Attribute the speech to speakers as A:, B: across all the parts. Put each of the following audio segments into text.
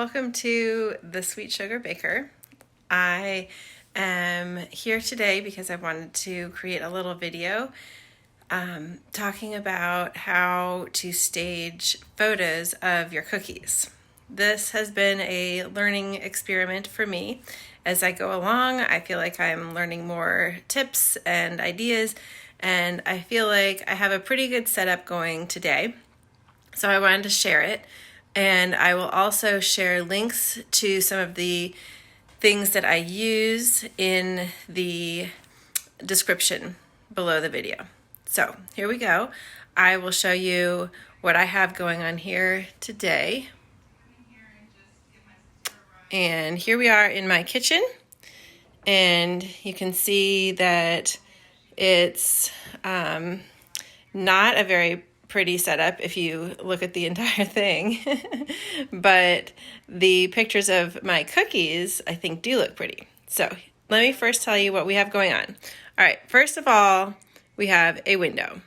A: welcome to the Sweet Sugar Baker. I am here today because I wanted to create a little video talking about how to stage photos of your cookies. This has been a learning experiment for me. As I go along, I feel like I'm learning more tips and ideas, and I feel like I have a pretty good setup going today. So I wanted to share it. And I will also share links to some of the things that I use in the description below the video. So here we go. I will show you what I have going on here today. And here we are in my kitchen. And you can see that it's not a very pretty setup if you look at the entire thing, but the pictures of my cookies I think do look pretty. So let me first tell you what we have going on. All right, first of all, we have a window.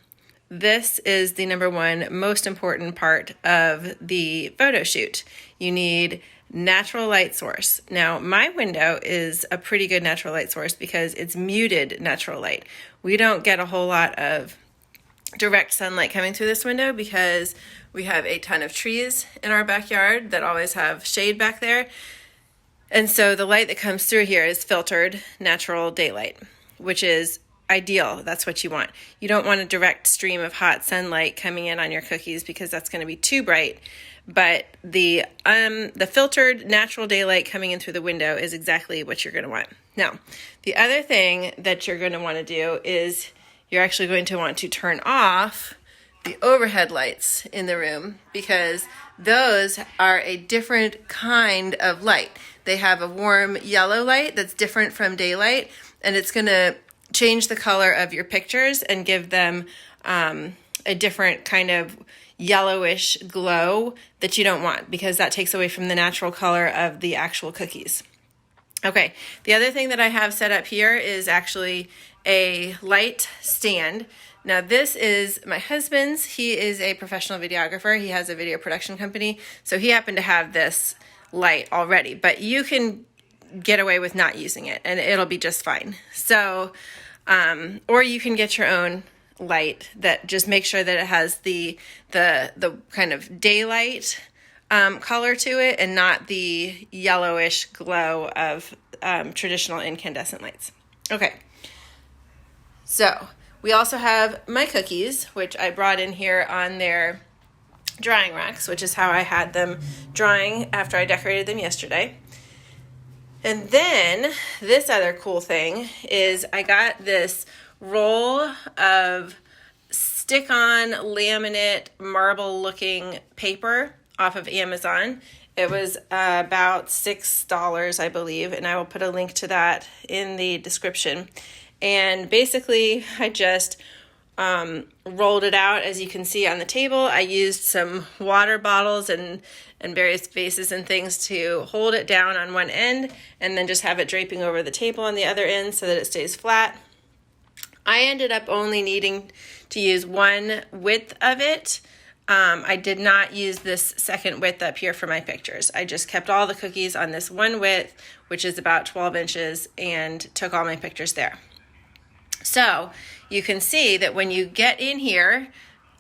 A: This is the number one most important part of the photo shoot. You need natural light source. Now, my window is a pretty good natural light source because it's muted natural light. We don't get a whole lot of direct sunlight coming through this window because we have a ton of trees in our backyard that always have shade back there. And so the light that comes through here is filtered natural daylight, which is ideal. That's what you want. You don't want a direct stream of hot sunlight coming in on your cookies because that's going to be too bright. But the filtered natural daylight coming in through the window is exactly what you're going to want. Now, the other thing that you're going to want to do is you're actually going to want to turn off the overhead lights in the room because those are a different kind of light. They have a warm yellow light that's different from daylight, and it's going to change the color of your pictures and give them a different kind of yellowish glow that you don't want because that takes away from the natural color of the actual cookies. Okay, the other thing that I have set up here is actually a light stand. Now this is my husband's. He is a professional videographer. He has a video production company. So he happened to have this light already, but you can get away with not using it and it'll be just fine. So, or you can get your own light that just make sure that it has the kind of daylight color to it and not the yellowish glow of traditional incandescent lights. Okay. So we also have my cookies, which I brought in here on their drying racks, which is how I had them drying after I decorated them yesterday. And then this other cool thing is I got this roll of stick-on laminate marble-looking paper off of Amazon. It was about $6, I believe, and I will put a link to that in the description. And basically, I just rolled it out, as you can see on the table. I used some water bottles and various vases and things to hold it down on one end, and then just have it draping over the table on the other end so that it stays flat. I ended up only needing to use one width of it. I did not use this second width up here for my pictures. I just kept all the cookies on this one width, which is about 12 inches, and took all my pictures there. So you can see that when you get in here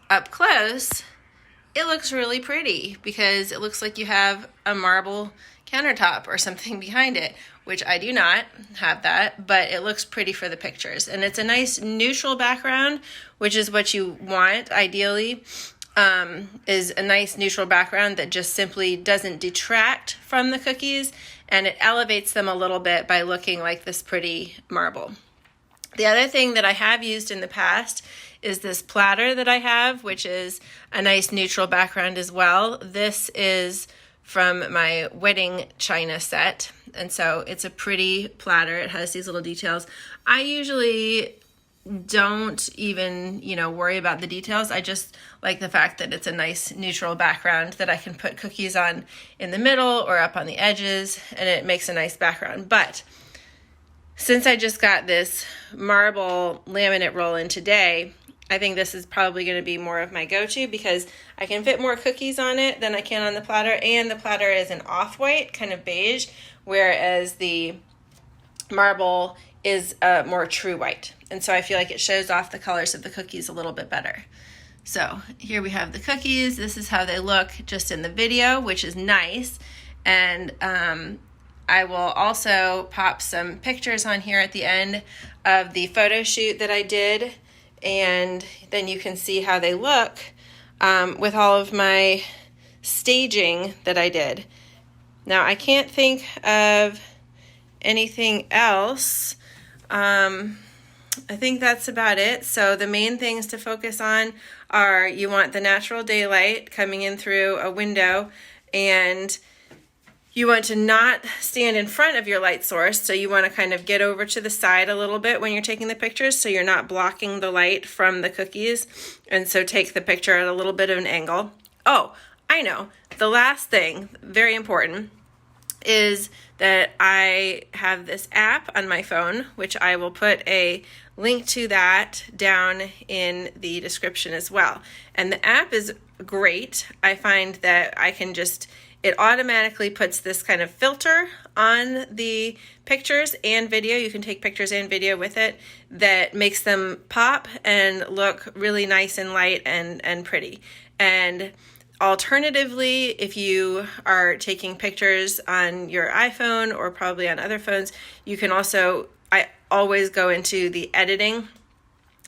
A: up close, it looks really pretty because it looks like you have a marble countertop or something behind it, which I do not have that, but it looks pretty for the pictures. And it's a nice neutral background, which is what you want ideally, is a nice neutral background that just simply doesn't detract from the cookies, and it elevates them a little bit by looking like this pretty marble. The other thing that I have used in the past is this platter that I have, which is a nice neutral background as well. This is from my wedding china set, and so it's a pretty platter. It has these little details. I usually don't even, worry about the details. I just like the fact that it's a nice neutral background that I can put cookies on in the middle or up on the edges, and it makes a nice background. But since I just got this marble laminate roll in today, I think this is probably going to be more of my go-to because I can fit more cookies on it than I can on the platter, and the platter is an off-white, kind of beige, whereas the marble is a more true white. And so I feel like it shows off the colors of the cookies a little bit better. So here we have the cookies. This is how they look just in the video, which is nice. And I will also pop some pictures on here at the end of the photo shoot that I did, and then you can see how they look with all of my staging that I did. Now I can't think of anything else. I think that's about it. So the main things to focus on are you want the natural daylight coming in through a window, and you want to not stand in front of your light source, so you want to kind of get over to the side a little bit when you're taking the pictures so you're not blocking the light from the cookies, and so take the picture at a little bit of an angle. Oh, I know. The last thing, very important, is that I have this app on my phone, which I will put a link to that down in the description as well. And the app is great. I find that I can just, it automatically puts this kind of filter on the pictures and video. You can take pictures and video with it that makes them pop and look really nice and light and pretty. And alternatively, if you are taking pictures on your iPhone or probably on other phones, you can also, I always go into the editing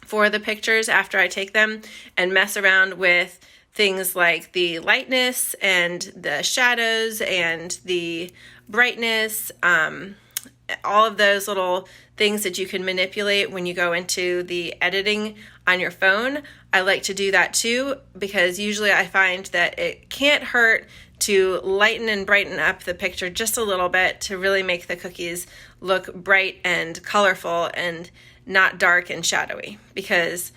A: for the pictures after I take them and mess around with things like the lightness and the shadows and the brightness, all of those little things that you can manipulate when you go into the editing on your phone. I like to do that too, because usually I find that it can't hurt to lighten and brighten up the picture just a little bit to really make the cookies look bright and colorful and not dark and shadowy. Because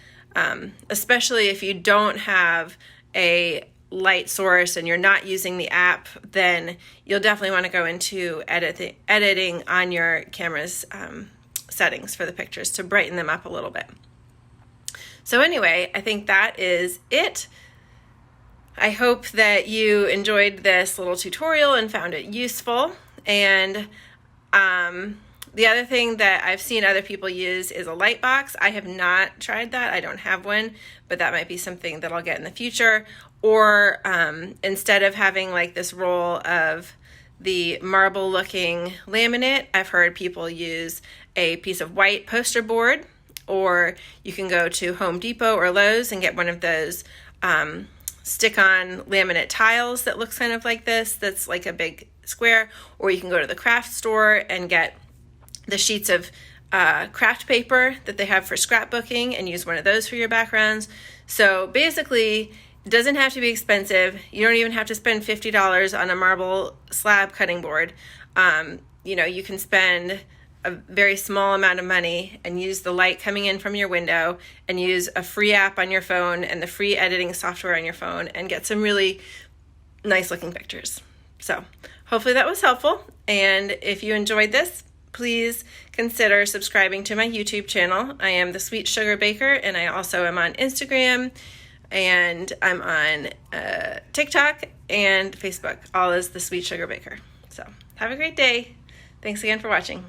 A: especially if you don't have a light source and you're not using the app, then you'll definitely want to go into editing on your camera's settings for the pictures to brighten them up a little bit. So anyway, I think that is it. I hope that you enjoyed this little tutorial and found it useful. And the other thing that I've seen other people use is a light box. I have not tried that. I don't have one, but that might be something that I'll get in the future. Or instead of having like this roll of the marble looking laminate, I've heard people use a piece of white poster board, or you can go to Home Depot or Lowe's and get one of those stick-on laminate tiles that looks kind of like this, that's like a big square, or you can go to the craft store and get the sheets of craft paper that they have for scrapbooking and use one of those for your backgrounds. So basically, it doesn't have to be expensive. You don't even have to spend $50 on a marble slab cutting board. You can spend a very small amount of money and use the light coming in from your window and use a free app on your phone and the free editing software on your phone and get some really nice looking pictures. So hopefully that was helpful. And if you enjoyed this, please consider subscribing to my YouTube channel. I am the Sweet Sugar Baker, and I also am on Instagram, and I'm on TikTok and Facebook, all as the Sweet Sugar Baker. So have a great day. Thanks again for watching.